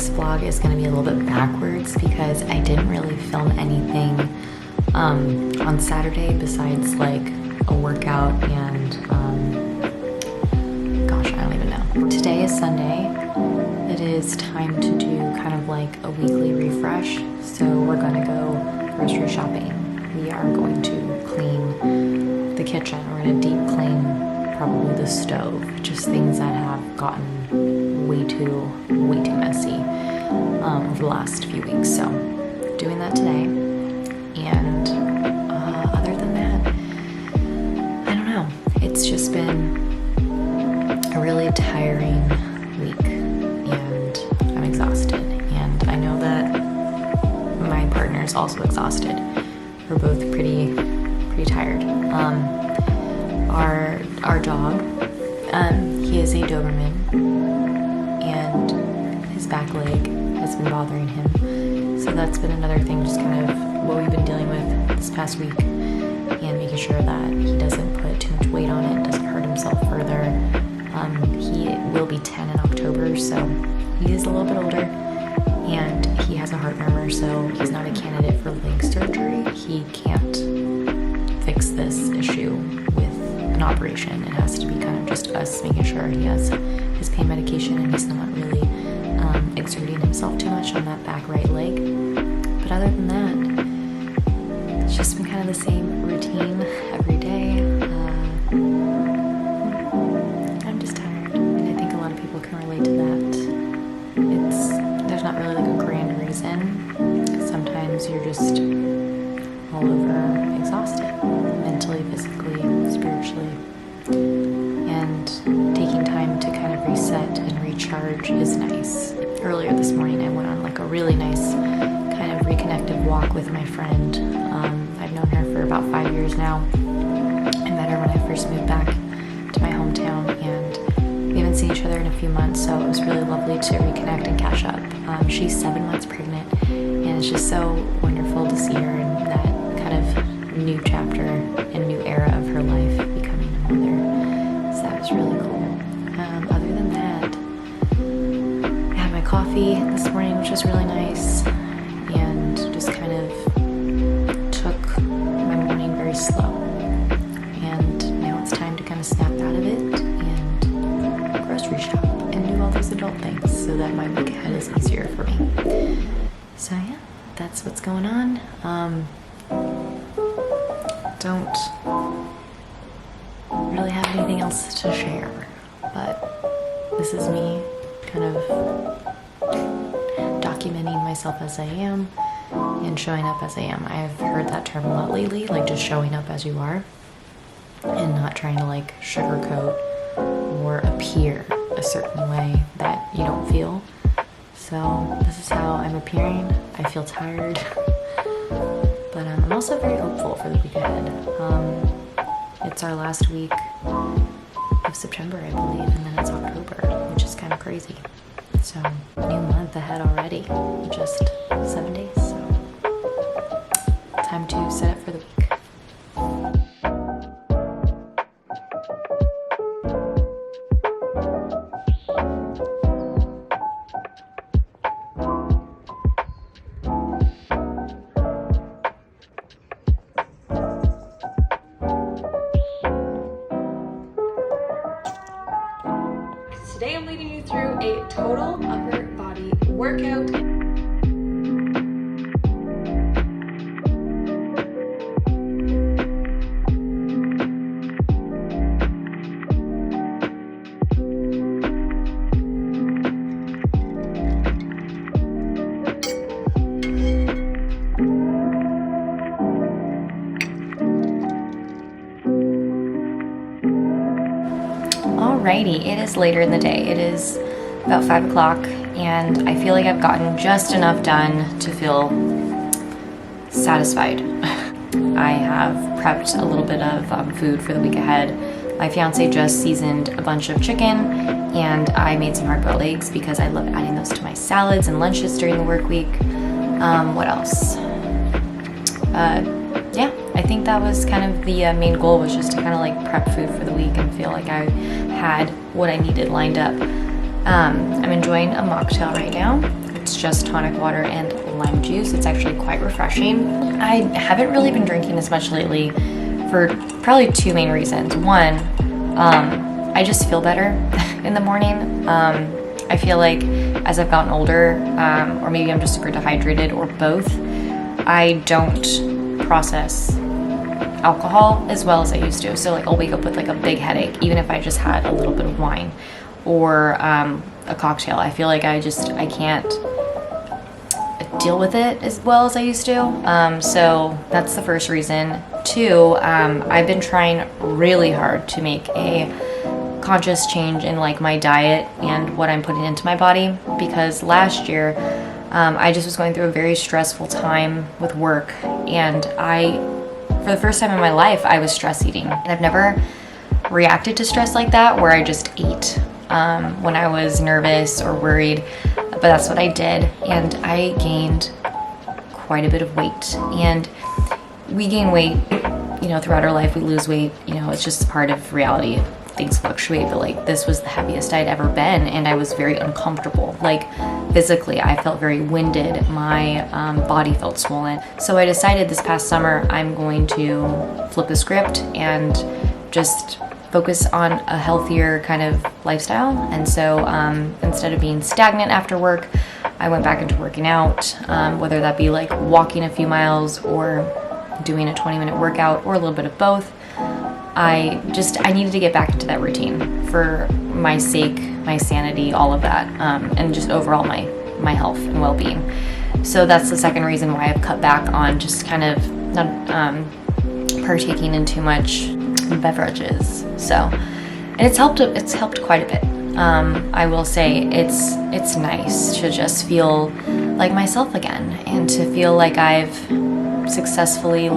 this vlog is going to be a little bit backwards because I didn't really film anything on Saturday besides like a workout and gosh, I don't even know. Today is Sunday. It is time to do kind of like a weekly refresh. So we're going to go grocery shopping. We are going to clean the kitchen. We're going to deep clean probably the stove. Just things that have gotten way too messy over the last few weeks. So doing that today. And other than that, I don't know. It's just been a really tiring week and I'm exhausted. And I know that my partner is also exhausted. We're both pretty tired. Our dog, he is a Doberman and his back leg has been bothering him. So that's been another thing, just kind of what we've been dealing with this past week and making sure that he doesn't put too much weight on it, doesn't hurt himself further. He will be 10 in October, so he is a little bit older and he has a heart murmur, so he's not a candidate for leg surgery. He can't fix this issue with an operation. It has to be kind of just us making sure he has his pain medication and he's not really exerting himself too much on that back right leg. But other than that, it's just been kind of the same routine every day. I'm just tired, and I think a lot of people can relate to that. There's not really like a grand reason. Sometimes you're just all over exhausted, mentally, physically, spiritually. And taking time to kind of reset and recharge is nice. Earlier this morning I went on like a really nice kind of reconnective walk with my friend. I've known her for about 5 years now. I met her when I first moved back to my hometown and we haven't seen each other in a few months, so it was really lovely to reconnect and catch up. She's 7 months pregnant and it's just so wonderful to see her in that kind of new chapter and new era of her life, becoming a mother. So that was really cool. Other than that, I had my coffee this morning, which was really nice, and just kind of took my morning very slow. And now it's time to kind of snap out of it and grocery shop and do all those adult things so that my week ahead is easier for me. So yeah, that's what's going on. Don't really have anything else to share, but this is me kind of documenting myself as I am and showing up as I am. I've heard that term a lot lately, like just showing up as you are and not trying to like sugarcoat or appear a certain way that you don't feel. So this is how I'm appearing. I feel tired, but I'm also very hopeful for the week ahead. It's our last week of September, I believe, and then it's October, which is kind of crazy. So, new month ahead already, just 7 days, so time to set up for the week. Today I'm leading you through a total upper body workout. Alrighty, it is later in the day. It is about 5 o'clock and I feel like I've gotten just enough done to feel satisfied. I have prepped a little bit of food for the week ahead. My fiance just seasoned a bunch of chicken and I made some hard-boiled eggs because I love adding those to my salads and lunches during the work week. What else? Yeah, I think that was kind of the main goal, was just to kind of like prep food for the week and feel like I had what I needed lined up. I'm enjoying a mocktail right now. it's just tonic water and lime juice. It's actually quite refreshing. I haven't really been drinking as much lately for probably two main reasons. One, I just feel better in the morning. I feel like as I've gotten older, or maybe I'm just super dehydrated, or both, I don't process alcohol as well as I used to. So like I'll wake up with like a big headache, even if I just had a little bit of wine or a cocktail. I feel like I can't deal with it as well as I used to. So that's the first reason. Two, I've been trying really hard to make a conscious change in like my diet and what I'm putting into my body, because last year I just was going through a very stressful time with work, and for the first time in my life, I was stress eating. And I've never reacted to stress like that, where I just ate when I was nervous or worried, but that's what I did, and I gained quite a bit of weight. And we gain weight, throughout our life. We lose weight, it's just part of reality. Things fluctuate, but like this was the heaviest I'd ever been, and I was very uncomfortable. Like physically, I felt very winded. My body felt swollen. So I decided this past summer I'm going to flip the script and just focus on a healthier kind of lifestyle. And so instead of being stagnant after work, I went back into working out, whether that be like walking a few miles or doing a 20-minute workout, or a little bit of both. I needed to get back into that routine for my sake, my sanity, all of that, and just overall my health and well-being. So that's the second reason why I've cut back on just kind of not partaking in too much beverages. So, and it's helped quite a bit. I will say it's nice to just feel like myself again, and to feel like I've successfully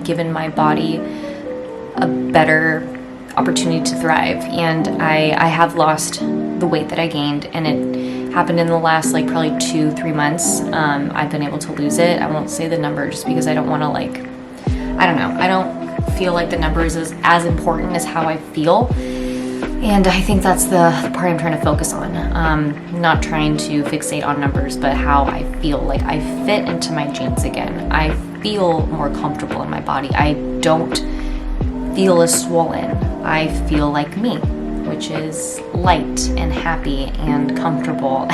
given my body a better opportunity to thrive. And I have lost the weight that I gained, and it happened in the last probably 2-3 months. I've been able to lose it. I won't say the number just because I don't want to I don't know. I don't feel like the numbers is as important as how I feel. And I think that's the part I'm trying to focus on. Not trying to fixate on numbers, but how I feel like I fit into my jeans again. I feel more comfortable in my body. I don't feel as swollen. I feel like me, which is light and happy and comfortable.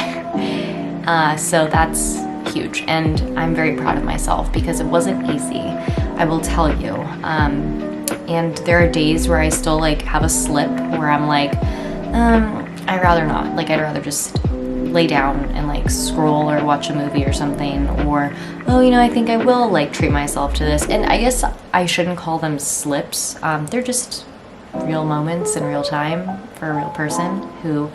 So that's huge, and I'm very proud of myself because it wasn't easy, I will tell you. And there are days where I still have a slip where I'm I'd rather not. I'd rather just lay down and scroll or watch a movie or something, or I think I will treat myself to this. And I guess I shouldn't call them slips. They're just real moments in real time for a real person who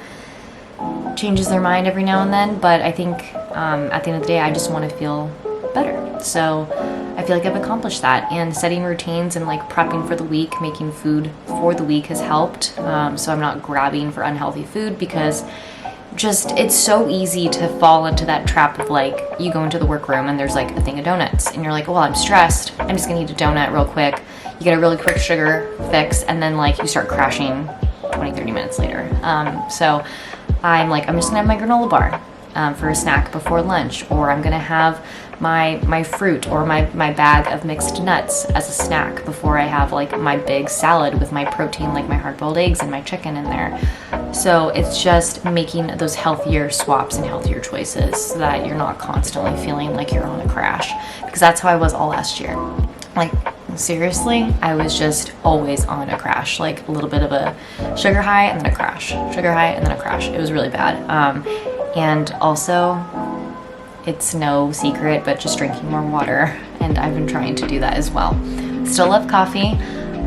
changes their mind every now and then. But I think at the end of the day, I just want to feel better. So I feel like I've accomplished that, and setting routines and prepping for the week, making food for the week has helped. So I'm not grabbing for unhealthy food, because it's so easy to fall into that trap of you go into the workroom and there's a thing of donuts, and you're well, I'm stressed, I'm just gonna eat a donut real quick. You get a really quick sugar fix, and then you start crashing 20-30 minutes later. So I'm just gonna have my granola bar for a snack before lunch, or I'm gonna have my fruit or my bag of mixed nuts as a snack before I have my big salad with my protein, my hard-boiled eggs and my chicken in there. So it's just making those healthier swaps and healthier choices so that you're not constantly feeling like you're on a crash, because that's how I was all last year. Seriously, I was just always on a crash, a little bit of a sugar high and then a crash, sugar high and then a crash. It was really bad. And also, it's no secret, but just drinking more water, and I've been trying to do that as well. Still love coffee.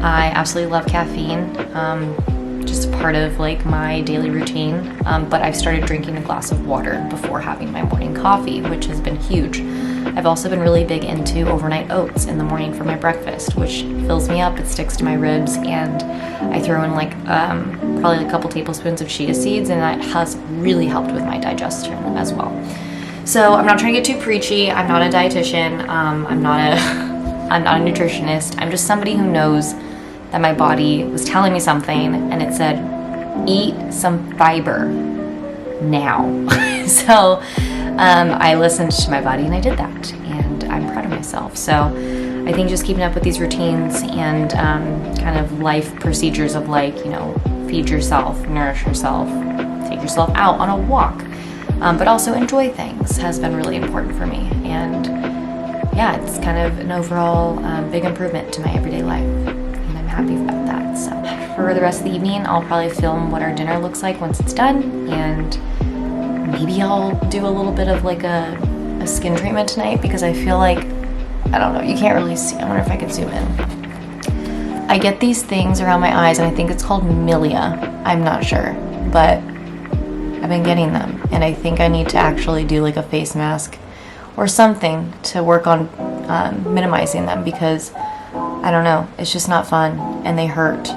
I absolutely love caffeine. Just part of my daily routine. But I've started drinking a glass of water before having my morning coffee, which has been huge. I've also been really big into overnight oats in the morning for my breakfast, which fills me up. It sticks to my ribs, and I throw in probably a couple tablespoons of chia seeds, and that has really helped with my digestion as well. So I'm not trying to get too preachy. I'm not a dietitian. I'm not a nutritionist. I'm just somebody who knows that my body was telling me something, and it said, eat some fiber now. So I listened to my body and I did that, and I'm proud of myself. So I think just keeping up with these routines and kind of life procedures of like, feed yourself, nourish yourself, take yourself out on a walk, but also enjoy things has been really important for me. And yeah, it's kind of an overall big improvement to my everyday life, and I'm happy about that. So for the rest of the evening, I'll probably film what our dinner looks like once it's done, and maybe I'll do a little bit of like a skin treatment tonight, because I feel like, I don't know, you can't really see. I wonder if I could zoom in. I get these things around my eyes, and I think it's called milia. I'm not sure, but I've been getting them, and I think I need to actually do like a face mask or something to work on minimizing them, because I don't know, it's just not fun and they hurt.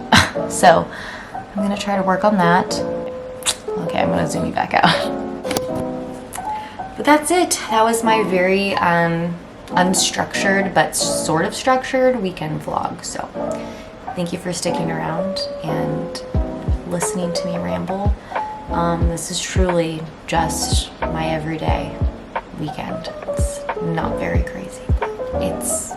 So I'm gonna try to work on that. Okay, I'm gonna zoom you back out. But that's it. That was my very unstructured but sort of structured weekend vlog. So thank you for sticking around and listening to me ramble. This is truly just my everyday weekend. It's not very crazy. It's